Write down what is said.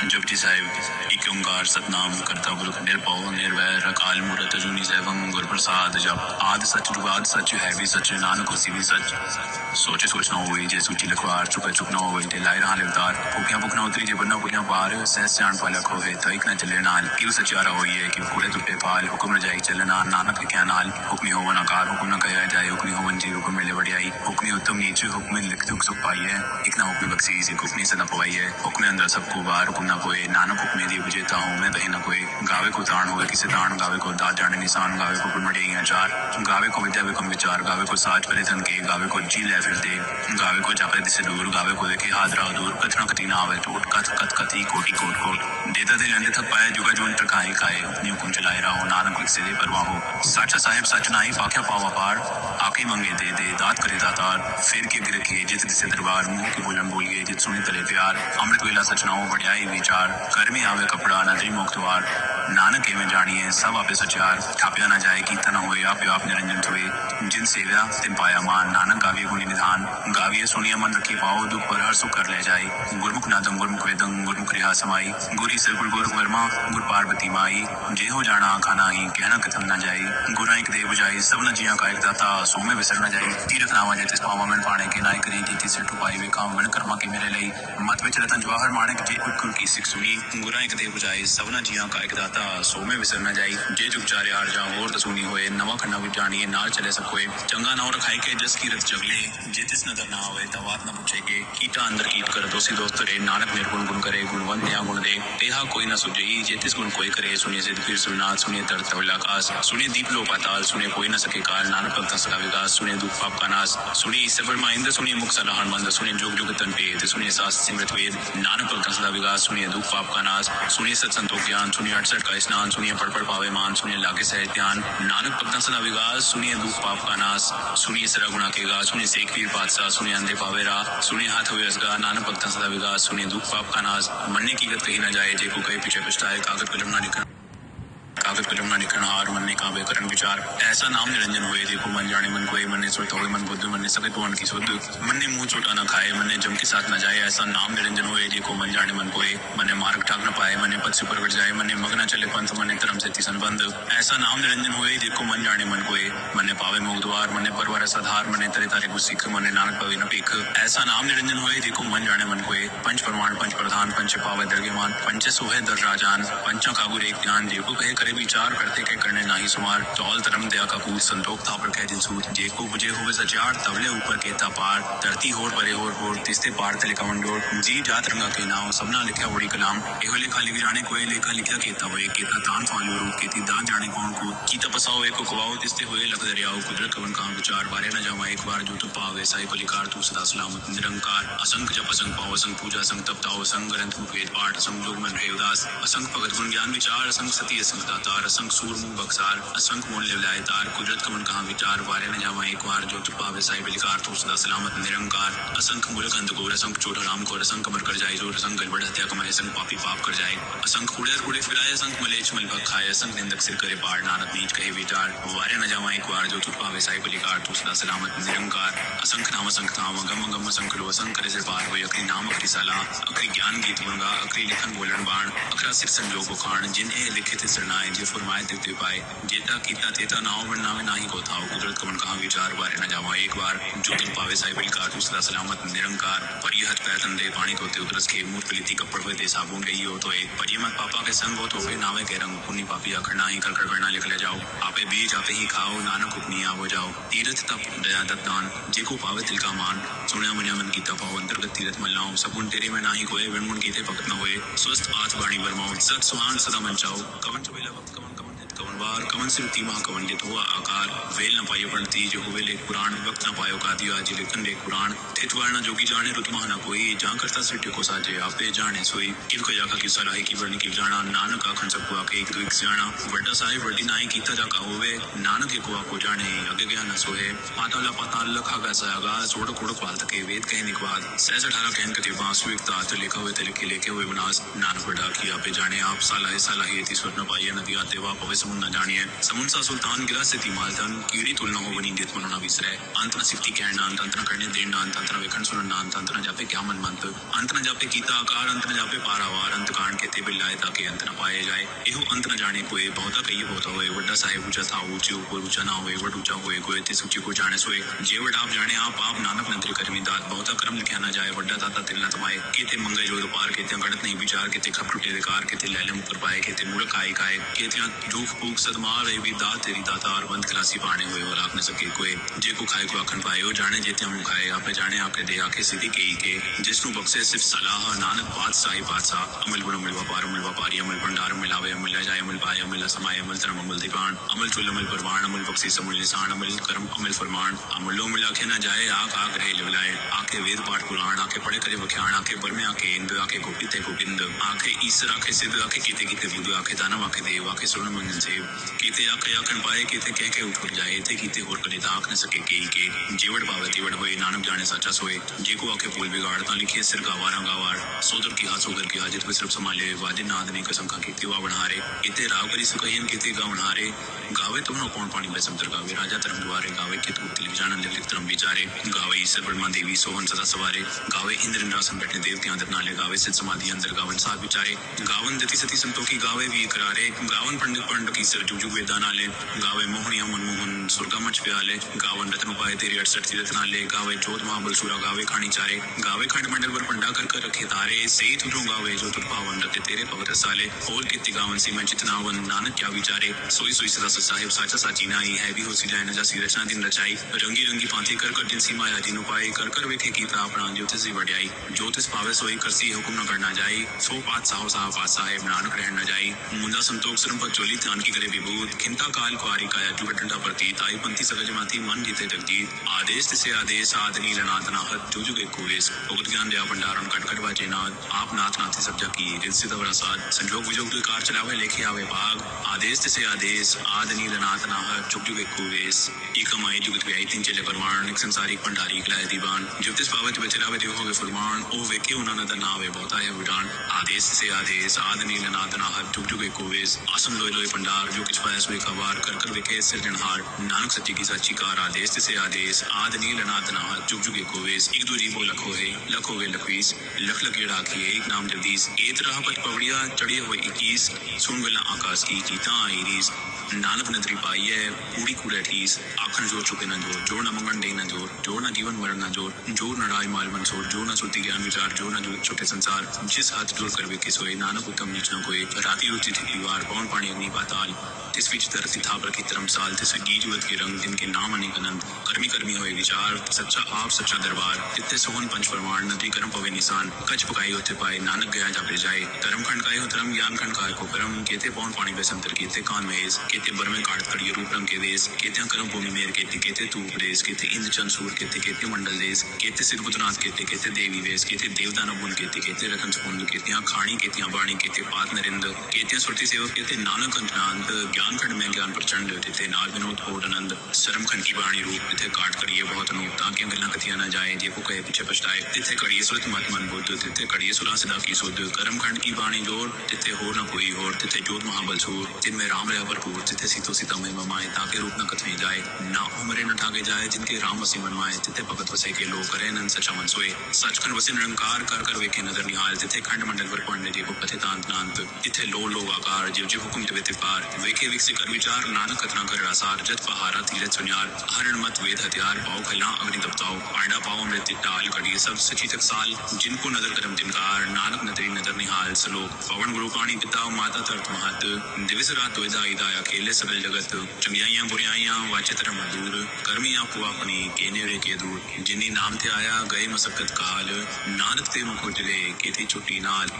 जपजी साहिब एक ओंकार सतनाम करता पुरख निरभव निर्वैर अकाल मूरत अजूनी सैभं गुर प्रसाद जप आद सच जुगाद सच है भी सच नानक होसी भी सच सोचे सोचना होई जे सूची लिखवार चुका चुकना होई ते लाई रहा लेवतार भूखियां भूखना उतरी जे बन्ना भूखियां पार सहस जान पाला खोहे तइक न चले नाल किव सचारा होई है कि कूड़े टुटे पाल हुक्म न जाई चलना नानक लिखया नाल हुक्मी होवन आकार हुक्म न कया जाए हुक्मी होवन जी हुक्म मिले वडियाई हुक्मी उत्तम नीच हुक्म लिख दुख सुख पाई है एक ना हुक्मी बख्शीस एक हुक्मी सदा पवाई है हुक्म अंदर सबको बार हुक्म न कोई नानक हुक्मे दी विजेता हूँ मैं बही न कोई गावे को ताण होवे किसे ताण गावे को दात जाने निशान गावे को गुणमड़ियां चार गावे को विद्या विकम विचार गावे को साज परे धन के गावे को जी ले फिर दे गावे को जापे दिसे दूर गावे को देखे हादरा दूर कथना कति ना आवे टूट कथ कथ कथी कोटि कोट कोट देता दे लंडे थक पाए जुगा जुन टकाए काए अपनी हुक्म चलाए रहो नानक लिख से दे परवाह हो सच साहिब सच नाई पाख्या पावा पार आके मंगे दे दे दात करे दातार फिर के गिर के जित दिसे दरबार मुंह की बोलन बोल गए जित सुनी तले प्यार अमृत वेला सच ना हो बढ़ियाई विचार कर में आवे कपड़ा नदरी मुक्तवार नानक के में जानिए सब आपे सचार थापिया ना जाए कीता न होए आप निरंजन हुए जिन सेव्या तिन पाया मान नानक गाविये गुणी निधान गाविये सुनिया मन रखी पाओ दुख पर हर सुख कर ले जाए गुरमुख नादम गुरमुख वेदम गुरमुख रिहा समाई गुरी सर गुर गोरख वर्मा गुर पार्वती माई जे हो जाना खाना ही कहना कथम न जाई गुरा एक दे बुझाई सब न जिया का एक दाता सोमे विसर न जाई तीरथ नावा जे तिस पावा मन पाने के नाई करी तीति से टुपाई वे काम वन कर्मा के मेरे लई मत विच रतन जवाहर माने के जे कुल की सिख सुनी गुरा एक दे बुझाई सब न जिया का एक दाता सोमे विसर न जाई जे जुग चारे हार जा और तसूनी होए नवा खन्ना विच जानिए नाल चले सब कोई चंगा नाव रखाई के जस की रत जगले जे तिस नदर ना होए तवात न पूछेगे कीटा अंदर कीट कर दोषी दोस्त रे नानक निर्गुण गुण करे गुणवंत या गुण दे तेहा कोई न सुझई जे तिस गुण कोई करे सुनिए सिद्ध फिर सुनाथ सुनिए तरत आकाश सुनिए दीप लो पाताल सुनिए कोई न सके काल नानक भक्त सका विकास सुनिए दुख पाप का नाश सुनिए सफर माइंद सुनिए मुख सलाहन मंद सुनिए जुग जुग तन पेद सुनिए सास सिमरत वेद नानक भक्त सदा विकास सुनिए दुख पाप का नाश सुनिए सत संतोष ज्ञान सुनिए 68 का स्नान सुनिए पढ़ पढ़ पावे मान सुनिए लागे सह ध्यान नानक भक्त सदा विकास सुनिए दुख पाप का नाश सुनिए सरा गुणा के गा सुनिए सेक पीर पातशाह सुनिए अंधे पावे रा सुनिए हाथ हुए असगा नानक भक्त सदा विकास सुनिए दुख पाप का नाश मरने की गत कही न जाए जे को कहे पीछे पछताए कागज कलम ना लिखना कागज कलम ना लिखना हार मन ने काव्य करण विचार ऐसा नाम निरंजन हुए देखो मन जाने मन कोई मन ने सोच होए मन बुद्ध मन ने सके पवन की सुध मन ने मुंह छोटा न खाए मन ने जम के साथ न जाए ऐसा नाम निरंजन हुए देखो मन जाने मन कोई मन ने मार्ग ठाक न पाए मन ने पद से परगट जाए मन ने मग न चले पंथ मन ने धर्म से तिसन बंद ऐसा नाम निरंजन हुए देखो मन जाने मन कोई मन ने पावे मुख द्वार मन ने परवर सधार मन ने तरे तारे को सिख मन ने नानक पावे न पीख ऐसा नाम निरंजन हुए देखो मन जाने मन कोई पंच प्रमाण पंच प्रधान पंच पावे दर्गेमान पंच सोहे दर राजान पंचों का गुर एक ज्ञान देखो कहे करे विचार करते के करने नाही सुमार तौल धर्म दया का कूद संतोख था पर कह दिन सूत जे को बुझे हुए सचार तवले ऊपर केता पार धरती होर परे होर तिस्ते पार तले कवन डोर जी जात रंगा के नाम सबना लिखा बड़ी कलाम एहो लेखा लिख जाने कोई लेखा लिखा केता हुए केता तान फालो रूप केती दान जाने कौन को की तपसाओ एको कवाओ तिस्ते हुए लख दरियाओ कुदरत कवन का विचार बारे न जावा एक बार जो तो पावे साई को लिकार तू सदा सलामत निरंकार असंख जप असंख पाव असंख पूजा असंख तप ताओ असंख ग्रंथ वेद पाठ असंख जोग मन रहे उदास असंख भगत गुण ज्ञान विचार असंख सती असंख दातार असंख सूर मुंह बक्सार असंख मूल्य विलाय तार कुदरत कवन कहाँ विचार बारे न जावा एक बार जो तो पावे साई बिलकार तो सदा सलामत निरंकार असंख मूलक अंत गोर असंख चोट राम को असंख मर कर जाए जो असंख गड़बड़ हत्या कमाए असंख पापी पाप कर जाए असंख कूड़े फिराए असंख मलेच मलभक खाए असंख निंदक सिर करे पार नानक नीच कहे विचार वारे न जावा एक बार जो तो पावे साई बिलकार तो सदा सलामत निरंकार असंख नाम गम गम असंख लो असंख करे से पार हुए अखरी नाम अखरी सलाह अखरी ज्ञान गीत गुणगा अखरी लिखन बोलन बाण अखरा सिर संजोग खान जिन ए लिखे थे सरनाए जे फरमाए ते पाए जेता कीता तेता नाव बननावे नाही को थाओ कुदरत कवन कहाँ विचार बारे न जावा एक बार जो तुम पावे साई बिलकार तू सदा सलामत निरंकार परिहत पैतन दे पानी धोते उतरस के मूर्त पलीती कपड़ हुए दे साबुन गई हो तो एक परिमत पापा के संग हो तो फिर नावे के रंग पुण्य पापी अखड़ना ही कर करना लिख ले जाओ आपे बीज आपे ही खाओ नानक हुक्मी आवो जाओ तीरथ तप दया दान जेको पावे तिल का मान सुनिया मुनिया मन की तपाओ अंतर्गत तीरथ मल्लाओ सगुन तेरे में नाही कोई विणमुन कीते भक्त न होए स्वस्थ आत्म वाणी वर्माओ सत सुहान सदा मंचाओ कवन चबेला वक्त कवन कवन बार कवन से तीमा कवन लित हुआ आकार वेल न पायो पढ़ती जो हुए लेख पुराण वक्त न पायो का दियो आज लेखन लेख पुराण थित वर्ण जोगी जाने रुत महाना कोई जहाँ करता सिटे को साजे आपे जाने सोई किव को जाका की सलाही की वर्णी की जाना नानक आखन सब को आके एक दुख जाना बड़ा साहिब बड़ी नाई कीता जाका होवे नानक के को जाने अगे गया न सोहे पाताला पाताल लखा गैसा आगा सोड़ कोड़ पाल तके वेद कहे निकवाद सहज 18 कहन कते वास्तविक तात लिखा हुए ते लिखे लेके हुए विनाश नानक बड़ा की आपे जाने आप सालाही सालाही ती स्वर्ण पाइए नदिया तेवा पवे समुन न जानिए समुन सा सुल्तान गिरा से ती मालतन कीड़ी तुलना हो बनी देत मनोना विसरे अंत न सिफ्ती कहना अंत न करने देना अंत न वेखन सुनना अंत न जापे क्या मन मंत अंत न जापे कीता आकार अंत न जापे पारावार अंत कांड कहते बिल्लाए ताकि अंत न पाए जाए एहो अंत न जाने कोई बहुता कई होता होए वड्डा साहेब ऊंचा था ऊंचे ऊपर ऊंचा ना होए वड ऊंचा होए कोई ते सूची को जाने सोए जे वड आप जाने आप नानक नंत्री करमी दात बहुता कर्म लिखा ना जाए वड्डा दाता तिल न तमाए केते मंगे जो पार केते गड़त नहीं विचार केते खप टूटे विकार केते लैले मुकर पाए केते मूर्ख आए काए केते दुख भूख सदमार रे भी दात तेरी दाता और बंद क्लासी पाने हुए और आप न सके कोई जे को खाए को आखन पाए हो जाने जेते हम खाए आपे जाने आके दे आके सीधी के जिसनु बख्शे सिर्फ सलाह नानक बादशाह अमल बड़ अमल व्यापारी अमल भंडार मिलावे अमल ला जाए अमल पाए अमल समाए अमल तरम अमल दीवान अमल चुल अमल परवान अमल बख्शी समल निशान अमल करम अमल फरमान अमलो मिला के ना जाए आग रहे लवलाए आके वेद पाठ पुराण आके पढ़े करे वख्याण आके बरमे आके इंद आके गोपिते गोविंद आके ईश्वर आके सिद्ध आके कीते कीते बुद्ध आके दानव आके देव आके सुन मंगन से कीते आके आखन पाए कीते कह के उठ जाए थे कीते होर करे ताक न सके के जीवड़ पावे तीवड़ होए नानक जाने सच्चा सोए जी को आके फूल बिगाड़ता लिखे सिर गावार सोदर की सोदर की हाजिर पे सिर्फ संभाले वादे नाद ने कसम का कीते वा बनहारे इते राव करी सुकहिन कीते गा बनहारे गावे तुमनो कौन पानी बेसम तर गावे राजा तरम द्वारे गावे के तू तिल जानन लिख तरम विचारे गावे ईश्वर ब्रह्मा देवी सोहन सदा सवारे गावे इंद्र इंद्रासन बैठे देवते अंदर नाले गावे सिद्ध समाधि अंदर गावन साथ विचारे गावन दति सती संतों की गावे भी करारे गावन पंडित की सर जुजु वेदा नाले गावे मोहनिया मनमोहन सुरगा मच प्याले गावन रत्न पाए तेरे 68 तीरथ नाले गावे जोत महाबल सूरा गावे खानी चारे गावे खंड मंडल पर पंडा कर रखे तारे सही तुझो गावे जो तुर पावन रते तेरे पवित्र साले और कितनी गावन सी मैं चितनावन नानक क्या विचारे सोई सोई सदा साहिब साचा साची नाई है भी हो सी जाए न जासी रचना दिन रचाई रंगी रंगी पांति कर दिन सी माया दिन उपाय कर वेखे कीता अपना ज्योतिष बढ़ियाई ज्योतिष पावे सोई करसी हुक्म न करना जाई सो पात साहिब नानक रह न जाई मुंदा संतोष श्रम पर चोली ध्यान की करे विभूत खिंता काल कुआरी काया जुग डंडा प्रतीत आई पंथी सगज माती मन जीते जगजीत आदेश तिसे आदेश आदनी लनातना हत जुग एक कुवेश उगत ज्ञान दया भंडारण कटकट वाचे नाथ आप नाथ नाथी सब जाकी रिसित वरसाद संजोग विजोग दुई कार चलावे लेखे आवे भाग आदेश तिसे आदेश आदनी लनातना हत जुग एक कुवेश इकमाई जुगत व्याई तीन चले परवान एक संसारिक भंडारी कलाय दीवान ज्योतिष पावत बचलावे देव होवे फरमान ओ वेखे उन्होंने द नावे बहुता है विडान आदेश से आदेश आदनी लनातना हत जुग एक कुवेश आसम लोय लोय भंडार जो किछ पाया सोई कवार कर वेखे सिरजनहार नानक सच्ची की सच्ची कार आदेश से आदेश आदनी लनातना हत जुग एक कुवेश एक दो जीवो लखो है लखो वे लखवीस लख लखेड़ा की एक नाम जगदीश एक रहा पच पवड़िया चढ़े हुए 21 सुन गला आकाश की गीता आईरीस नानक नदरी पाई है पूरी कूड़े ठीस आखन जोर चुके न जोर न मंगन दे न जोर न जीवन मरण न जोर न राय माल मंसूर जोर न सुलती ज्ञान विचार जोर न जो छोटे संसार जिस हाथ जोर कर वे के सोए नानक उत्तम नीच न कोई राती रुचि थी दीवार पौन पानी अग्नि पाताल तिस बीच धरती था पर की तरमसाल तिस गीज उगत के रंग जिनके नाम अनेक अनंत कर्मी होए विचार सच्चा आप सच्चा दरबार तित्ते सोहन पंच परमाण नदी कर्म पवे निशान कच पकाई होते पाए नानक गया जापे जाए धर्म खंड का धर्म ज्ञान खंड का को कर्म केते पौन पानी बेसंतर केते कान महेश केते बरमे काट कड़िए रूप रंग के देश केते कर्म भूमि मेर केते तू उपदेश केते इंद्र चंद सूर केते मंडल देश केते सिरबुतनाथ केते देवी वेश केते देवदानव गुण केते रतन सुपुंद केते खाणी केते बाणी केते पात नरिंद केते सुरति सेवक केते नानक अंतनांत ज्ञान खंड में ज्ञान प्रचंड तिथे नाल विनोद कोड आनंद शर्म खंड की बाणी रूप तिथे काट कड़िए बहुत अनूप ताकि गला कथिया न जाए जे को कहे पीछे पछताए तिथे कड़िए सुरत मत मन बुद्ध तिथे कड़िए सुरा सदा की सुध कर्म खंड की बाणी जोर तिथे हो न कोई और तिथे जोत महाबल सूर जिनमें राम रहा भरपूर तिथे सीतो सीता में ममाए ताके रूप न कथवे जाए ना उमरे न ठाके जाए जिनके राम वसी मनवाए तिथे भगत वसे के लोग करे नन सचा मन सोए सचखंड वसे निरंकार कर वेखे नजर निहाल तिथे खंड मंडल पर पढ़ने जी को कथितांत नांत तिथे लो आकार जीव जीव हुकुम तिवे पार वेखे विकसी कर विचार नानक कथना कर आसार जत पहारा तीरथ सुनियार हरण मत वेद हथियार पाओ खला अग्नि तपताओ पांडा पाओ मृत्यु टाल कड़िए सब सची तक साल जिनको नजर करम तिनकार नानक नदरी नजर निहाल सलोक पवन गुरु पाणी पिता माता तरत महत दिवस रात वेदा इदाया खेले सकल जगत चंगियाइयां बुराइयां वाचित्र मधुर कर्मी आपको अपनी के नेड़े के दूर जिन्नी नाम थे आया गए मसक्कत काल नानक ते मुख उजले केती छुट्टी नाल।